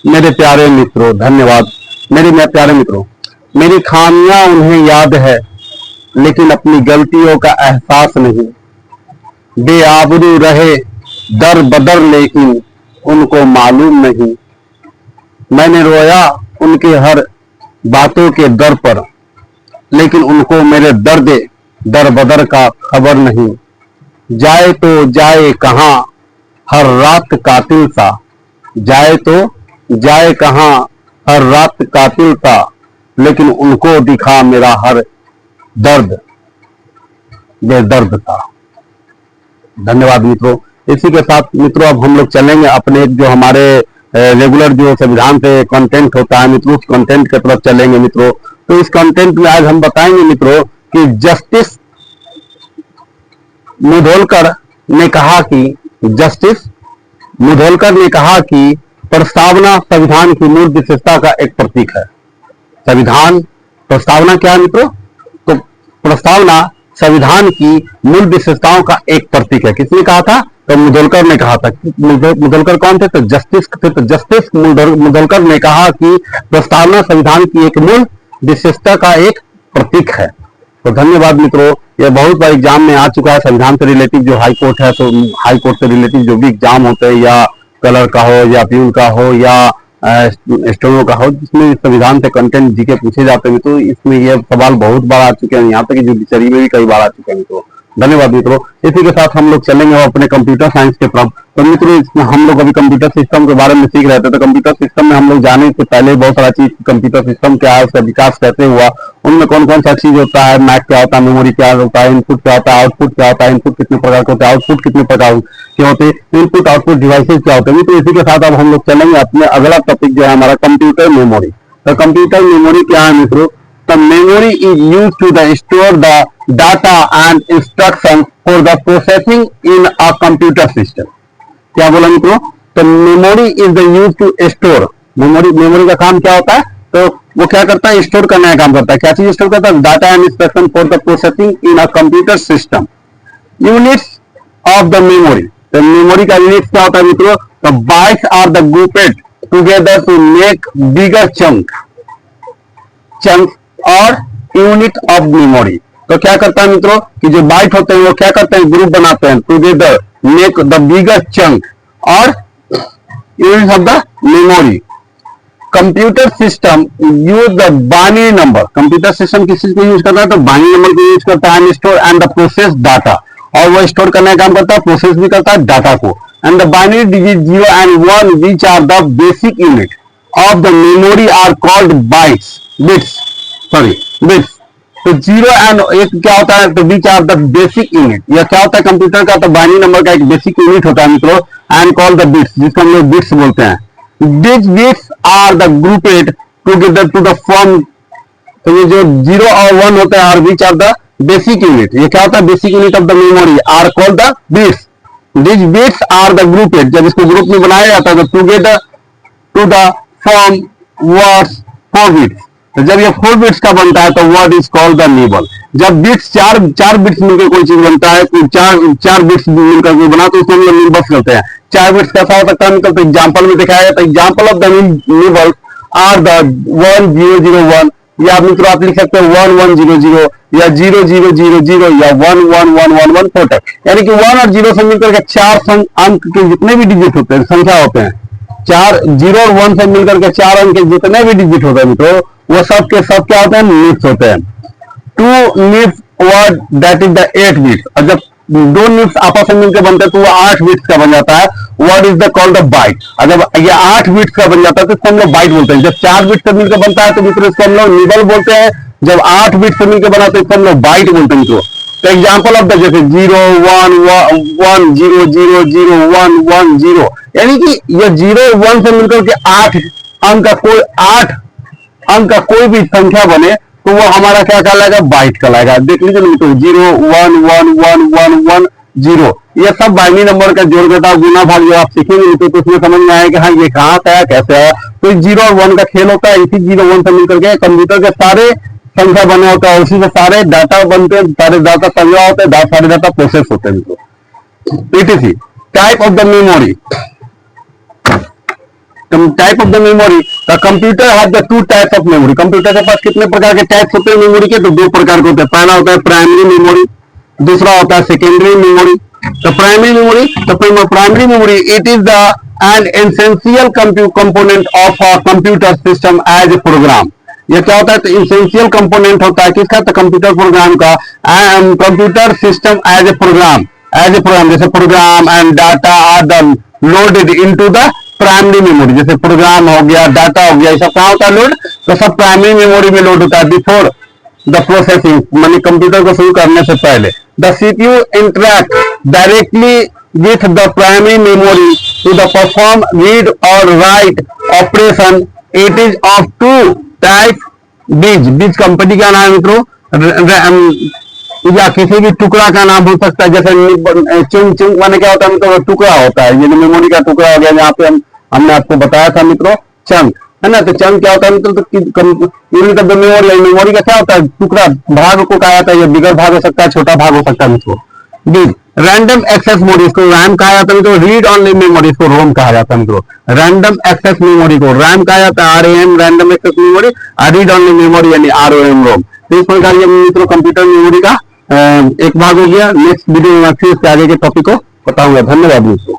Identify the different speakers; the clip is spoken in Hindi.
Speaker 1: मेरे प्यारे मित्रों, धन्यवाद। मेरे प्यारे मित्रों, मेरी खामियां उन्हें याद है लेकिन अपनी गलतियों का एहसास नहीं। बेआबरू रहे दर बदर लेकिन उनको मालूम नहीं। मैंने रोया उनके हर बातों के दर पर लेकिन उनको मेरे दर्द दर बदर का खबर नहीं। जाए तो जाए कहां हर रात कातिल सा, जाए तो जाए कहां हर रात कातिल सा, लेकिन उनको दिखा मेरा हर दर्द बेदर्द था। धन्यवाद मित्रों। इसी के साथ मित्रों अब हम लोग चलेंगे अपने जो हमारे रेगुलर जो संविधान से कंटेंट होता है मित्रों, उस कंटेंट की तरफ चलेंगे मित्रों। तो इस कंटेंट में आज हम बताएंगे मित्रों कि जस्टिस मुधोलकर ने कहा कि प्रस्तावना संविधान की मूल विशेषता का एक प्रतीक है। संविधान प्रस्तावना क्या है मित्रों? तो प्रस्तावना संविधान की मूल विशेषताओं का एक प्रतीक है। किसने कहा था? तो मुधोलकर ने कहा था। मुधोलकर कौन थे? तो जस्टिस थे। तो जस्टिस मुधोलकर ने कहा कि प्रस्तावना संविधान की एक मूल विशेषता का एक प्रतीक है। तो धन्यवाद मित्रों। ये बहुत बार एग्जाम में आ चुका है। संविधान से रिलेटिव जो हाई कोर्ट है, तो हाई कोर्ट से रिलेटिव जो भी एग्जाम होते हैं, या कलर का हो या प्यून का हो या स्टेनो का हो, जिसमें संविधान से कंटेंट जीके पूछे जाते हैं तो इसमें ये सवाल बहुत बार आ चुके हैं। यहाँ तक कि जुडिशरी में भी कई बार आ चुके हैं मित्रों। धन्यवाद मित्रों। इसी के साथ हम लोग चलेंगे अपने कंप्यूटर साइंस के तरफ। तो मित्रों इसमें हम लोग अभी कंप्यूटर सिस्टम के बारे में सीख रहे थे। तो कंप्यूटर सिस्टम में हम लोग जाने से पहले बहुत सारा चीज, कंप्यूटर सिस्टम क्या है, उसका विकास कैसे हुआ, उनमें कौन कौन सा चीज होता है, मैक क्या होता है, मेमोरी क्या होता है, इनपुट क्या होता है, आउटपुट क्या होता है, इनपुट कितने प्रकार के होते हैं, आउटपुट कितने प्रकार के होते हैं, इनपुट आउटपुट डिवाइसेज क्या होते हैं। तो इसी के साथ अब हम लोग चलेंगे अपने अगला टॉपिक जो है हमारा कंप्यूटर मेमोरी। तो कंप्यूटर मेमोरी क्या है मित्रों? The memory is used to store the data and instructions for the processing in a computer system. क्या बोला मित्रों? तो memory is the use to store. Memory का काम क्या होता है? तो वो क्या करता है? स्टोर करने का काम करता है। क्या चीज स्टोर करता है? Data and instruction for the processing in a computer system. Units of the memory. तो मेमोरी का यूनिट्स क्या होता है मित्रों? तो bytes are the grouped together to make bigger chunk और यूनिट ऑफ मेमोरी। तो क्या करता है मित्रों कि जो बाइट होते हैं वो क्या करते हैं? ग्रुप बनाते हैं, together make the bigger chunk और unit of the memory. Computer system use the binary number. Computer system किस चीज को यूज करता है? तो बाइनरी नंबर को यूज करता है। Store and the process data, और वो स्टोर करने का काम करता है, प्रोसेस भी करता है डाटा को। And the binary digit 0 and 1 which are the basic unit of the memory are called bits. तो 0 and 1 क्या होता है? तो which are the basic unit. यह क्या होता है कंप्यूटर का? तो बाइनरी नंबर का एक बेसिक यूनिट होता है मित्रों, एंड कॉल द बिट्स, जिसको हम लोग बिट्स बोलते हैं। This bits are the grouped together to the form. तो ये जो 0 और 1 होते हैं, और बीच आर द बेसिक यूनिट। ये क्या होता है? Basic unit of the memory are called the bits. This bits are the grouped. जब इसको ग्रुप में बनाया जाता है तो together to the form words 4 bits. तो जब ये 4 बिट्स का बनता है तो word is called the nibble. जब बिट्स चार बिट्स मिलकर कोई चीज बनता है, तो चार बिट्स मिलकर कोई बना, तो उसको हम लोग निबल्स करते हैं। 4 बिट्स कैसा हो सकता है? तो एग्जांपल में दिखाया जाता है। Example of the nibbles are the 1001, या मित्रों आप लिख सकते हैं 1100 या 0000 या 11111 तक। यानी कि 1 और 0 से मिलकर के 4 अंक के जितने भी डिजिट होते हैं, संख्या होते हैं, 4 0 और 1 से मिलकर के 4 अंक के जितने भी डिजिट होते हैं मित्रों, वो सब के सब क्या होते हैं? निप्स होते हैं। 2 निप्स word that is the 8 bits. और जब 2 निप्स आपस में मिलकर बनते हैं तो वो 8 बिट्स का बन जाता है। Word is the called the byte. और जब ये 8 बिट्स का बन जाता है तो इसको हम लोग बाइट बोलते हैं। जब 4 बिट्स से मिलकर बनता है तो मित्रों इसको हम लोग निबल बोलते हैं। जब 8 बिट्स से मिलकर बनाते हैं तो हम लोग बाइट बोलते हैं मित्रों। तो एग्जाम्पल ऑफ द जैसे 0 1 1 0 0 0 1 1 0, यानी कि ये 0 1 से मिलकर के 8 अंक का कोई भी संख्या बने तो वो हमारा क्या कहलाएगा? बाइट कहलाएगा। देख लीजिए मित्रों, 0 1 1 1 1 1 0, ये सब बाइनरी नंबर का जोड़ घटाव गुना भाग जो आप सीखेंगे मित्रों, तो उसमें समझ में आएगा हाँ ये कहाँ से आया, कैसे आया। तो 0 और 1 का खेल होता है। इसी 0 1 से मिलकर के कंप्यूटर के सारे संख्या बने होता है, उसी से सारे डाटा बनते हैं, सारे डाटा संग्रह होते हैं, सारे डाटा प्रोसेस होते हैं मित्रों। PTC type of the memory. Type of the memory, the computer has the two types of memory. Computer के पास कितने प्रकार के टाइप्स होते हैं मेमोरी के? तो दो प्रकार के होते हैं। पहला होता है प्राइमरी मेमोरी, दूसरा होता है सेकेंडरी मेमोरी। तो primary memory it is the an essential component of a computer system as a program. ये क्या होता है? तो इसेंशियल कंपोनेंट होता है किसका? तो कंप्यूटर प्रोग्राम का, computer system as a program, जैसे program and data are the loaded into the primary memory. जैसे प्रोग्राम हो गया, डाटा हो गया, ये सब कहाँ होता है लोड? तो सब प्राइमरी मेमोरी में लोड होता है बिफोर द प्रोसेसिंग, मानी कंप्यूटर को शुरू करने से पहले। The CPU interact directly with the primary memory to the perform read और write operation. It is of two type. बीज कंपनी का नाम है मित्रों, या किसी भी टुकड़ा का नाम हो सकता है। जैसे चिंग माने क्या होता है मित्रों? टुकड़ा होता है, ये मेमोरी का टुकड़ा हो गया। यहाँ पे हमने आपको बताया था मित्रों चंक, है ना। तो चंक क्या होता है मित्रों? तो unit of the memory, memory का क्या होता है? टुकड़ा, भाग को कहा जाता है। ये बिगर भाग हो सकता है, छोटा भाग हो सकता है मित्रों। बीज रैंडम एक्सेस मेमोरी, इसको रैम कहा जाता है मित्रों। रीड ऑनली मेमोरी, इसको रोम कहा जाता है मित्रों। रैंडम एक्सेस मेमोरी को रैम कहा जाता है, RAM random access memory, read only memory यानी ROM रोम। तो इस प्रकार ये मित्रों कंप्यूटर मेमोरी का एक भाग हो गया। नेक्स्ट वीडियो में मैं फिर इसके आगे के टॉपिक को बताऊंगा। धन्यवाद दोस्तों।